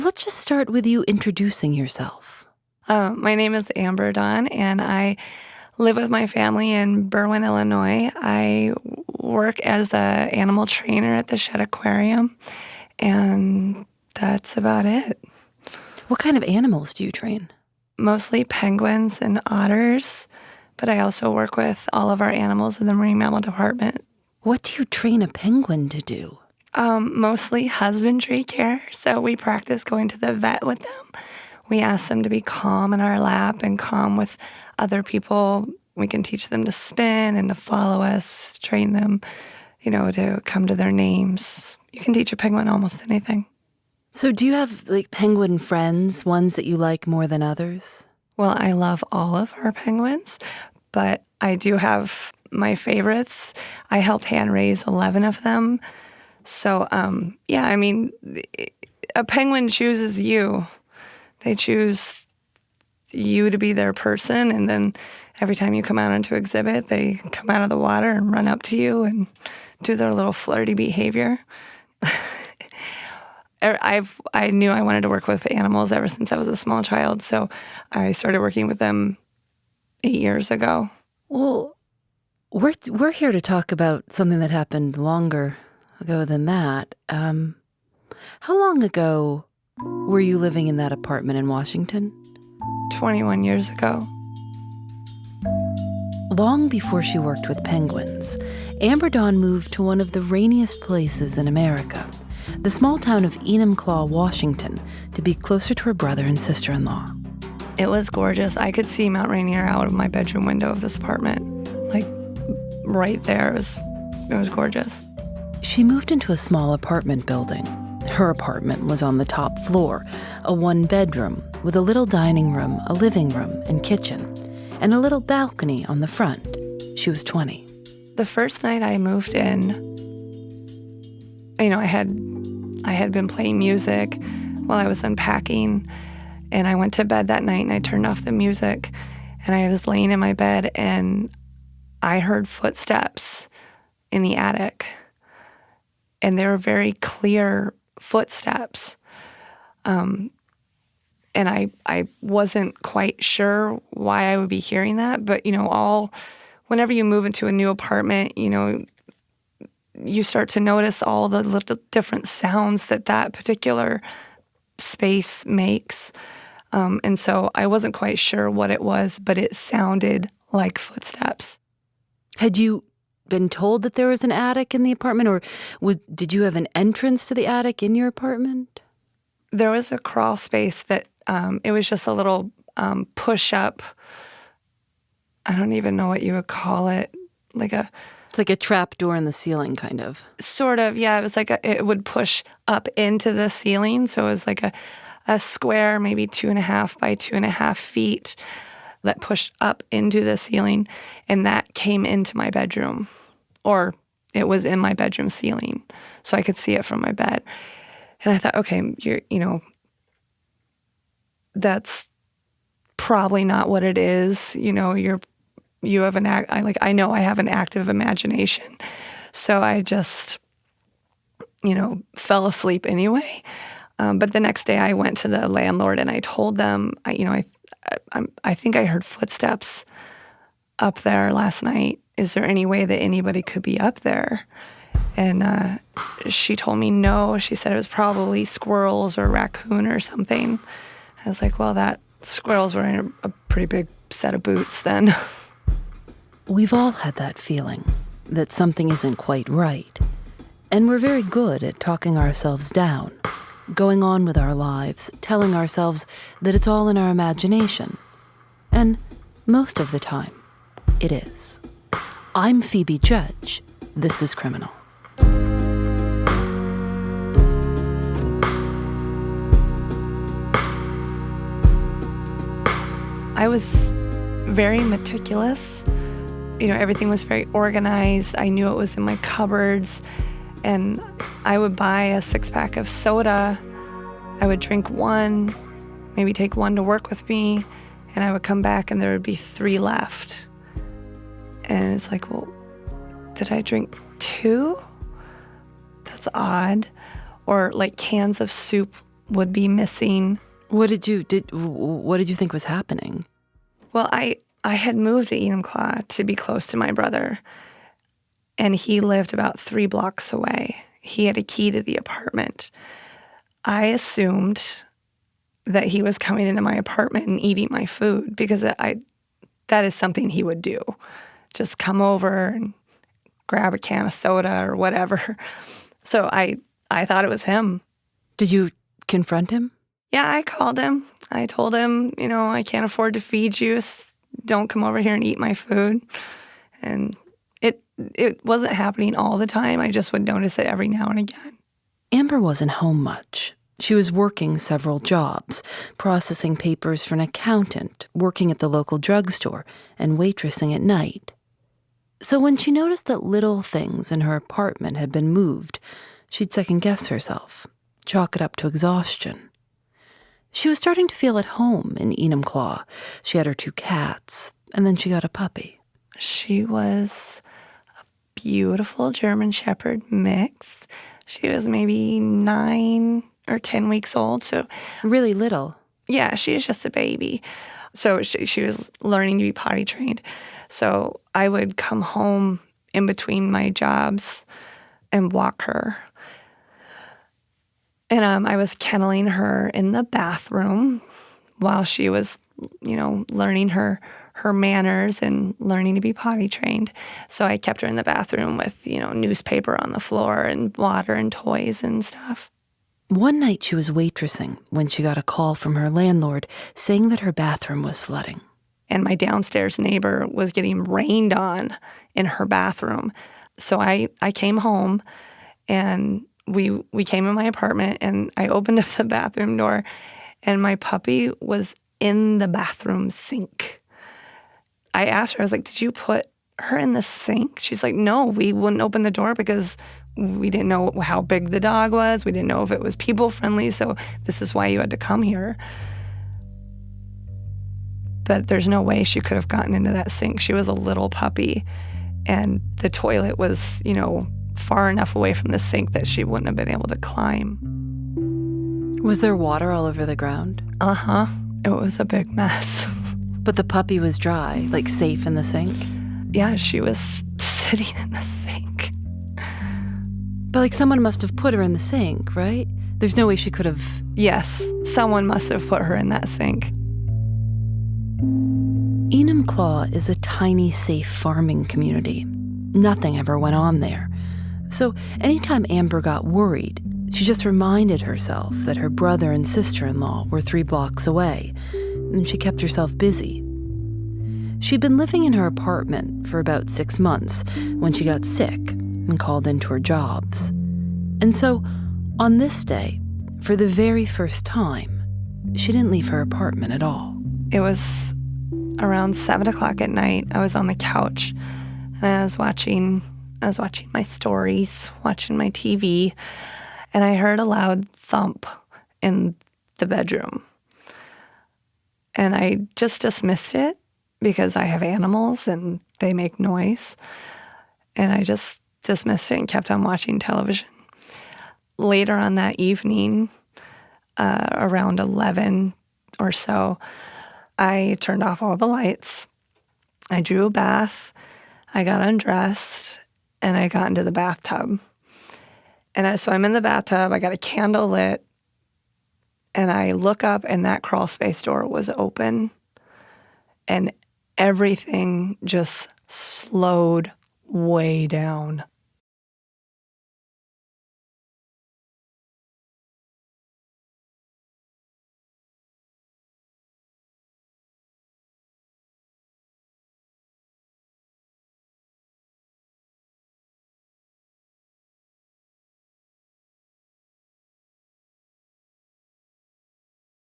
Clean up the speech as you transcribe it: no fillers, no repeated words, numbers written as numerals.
Let's just start with you introducing yourself. My name is Amber Dawn, and I live with my family in Berwyn, Illinois. I work as an animal trainer at the Shedd Aquarium, and that's about it. What kind of animals do you train? Mostly penguins and otters, but I also work with all of our animals in the marine mammal department. What do you train a penguin to do? Mostly husbandry care, so we practice going to the vet with them. We ask them to be calm in our lap and calm with other people. We can teach them to spin and to follow us, train them, to come to their names. You can teach a penguin almost anything. So do you have, penguin friends, ones that you like more than others? Well, I love all of our penguins, but I do have my favorites. I helped hand raise 11 of them. So, a penguin chooses you. They choose you to be their person, and then every time you come out onto exhibit, they come out of the water and run up to you and do their little flirty behavior. I knew I wanted to work with animals ever since I was a small child, so I started working with them 8 years ago. Well, we're here to talk about something that happened longer ago than that. How long ago were you living in that apartment in Washington? 21 years ago. Long before she worked with penguins, Amber Dawn moved to one of the rainiest places in America, the small town of Enumclaw, Washington, to be closer to her brother and sister-in-law. It was gorgeous. I could see Mount Rainier out of my bedroom window of this apartment, right there. It was gorgeous. She moved into a small apartment building. Her apartment was on the top floor, a one-bedroom with a little dining room, a living room, and kitchen, and a little balcony on the front. She was 20. The first night I moved in, I had been playing music while I was unpacking, and I went to bed that night and I turned off the music, and I was laying in my bed and I heard footsteps in the attic, and they were very clear footsteps. And I wasn't quite sure why I would be hearing that, but whenever you move into a new apartment, you start to notice all the little different sounds that particular space makes. And so I wasn't quite sure what it was, but it sounded like footsteps. Had you been told that there was an attic in the apartment, or did you have an entrance to the attic in your apartment? There was a crawl space that it was just a little push-up. I don't even know what you would call it. It's like a trap door in the ceiling, kind of. Sort of, yeah. It was it would push up into the ceiling. So it was like a square, maybe 2.5 by 2.5 feet that pushed up into the ceiling. And that came into my bedroom, or it was in my bedroom ceiling. So I could see it from my bed. And I thought, okay, that's probably not what it is. You have I know I have an active imagination. So I just, fell asleep anyway. But the next day I went to the landlord and I told them, I think I heard footsteps up there last night. Is there any way that anybody could be up there? And she told me no. She said it was probably squirrels or raccoon or something. I was like, well, that squirrel's wearing a pretty big set of boots then. We've all had that feeling that something isn't quite right. And we're very good at talking ourselves down, going on with our lives, telling ourselves that it's all in our imagination. And most of the time, it is. I'm Phoebe Judge. This is Criminal. I was very meticulous. Everything was very organized. I knew it was in my cupboards. And I would buy a 6-pack of soda. I would drink one, maybe take one to work with me, and I would come back and there would be 3 left. And it's like, well, did I drink 2? That's odd. Or like cans of soup would be missing. What did you think was happening? Well, I had moved to Enumclaw to be close to my brother, and he lived about 3 blocks away. He had a key to the apartment. I assumed that he was coming into my apartment and eating my food because that is something he would do. Just come over and grab a can of soda or whatever. So I thought it was him. Did you confront him? Yeah, I called him. I told him, I can't afford to feed you. Don't come over here and eat my food. And it wasn't happening all the time. I just would notice it every now and again. Amber wasn't home much. She was working several jobs, processing papers for an accountant, working at the local drugstore, and waitressing at night. So when she noticed that little things in her apartment had been moved, she'd second-guess herself, chalk it up to exhaustion. She was starting to feel at home in Enumclaw. She had her 2 cats, and then she got a puppy. She was a beautiful German Shepherd mix. She was maybe 9 or 10 weeks old. So really little. Yeah, she was just a baby. So she was learning to be potty trained. So I would come home in between my jobs and walk her. And I was kenneling her in the bathroom while she was, learning her manners and learning to be potty trained. So I kept her in the bathroom with, newspaper on the floor and water and toys and stuff. One night she was waitressing when she got a call from her landlord saying that her bathroom was flooding. And my downstairs neighbor was getting rained on in her bathroom. So I came home and we came in my apartment and I opened up the bathroom door and my puppy was in the bathroom sink. I asked her, I was like, did you put her in the sink? She's like, no, we wouldn't open the door because we didn't know how big the dog was. We didn't know if it was people friendly. So this is why you had to come here. But there's no way she could have gotten into that sink. She was a little puppy and the toilet was, far enough away from the sink that she wouldn't have been able to climb. Was there water all over the ground? Uh-huh. It was a big mess. But the puppy was dry, like safe in the sink? Yeah, she was sitting in the sink. But like someone must have put her in the sink, right? There's no way she could have... Yes, someone must have put her in that sink. Enumclaw is a tiny, safe farming community. Nothing ever went on there. So anytime Amber got worried, she just reminded herself that her brother and sister-in-law were 3 blocks away, and she kept herself busy. She'd been living in her apartment for about 6 months when she got sick and called into her jobs. And so, on this day, for the very first time, she didn't leave her apartment at all. It was around 7 o'clock at night. I was on the couch and I was watching my stories, watching my TV, and I heard a loud thump in the bedroom. And I just dismissed it because I have animals and they make noise. And I just dismissed it and kept on watching television. Later on that evening, around 11 or so, I turned off all the lights. I drew a bath. I got undressed and I got into the bathtub. And so I'm in the bathtub. I got a candle lit. And I look up and that crawl space door was open. And everything just slowed way down.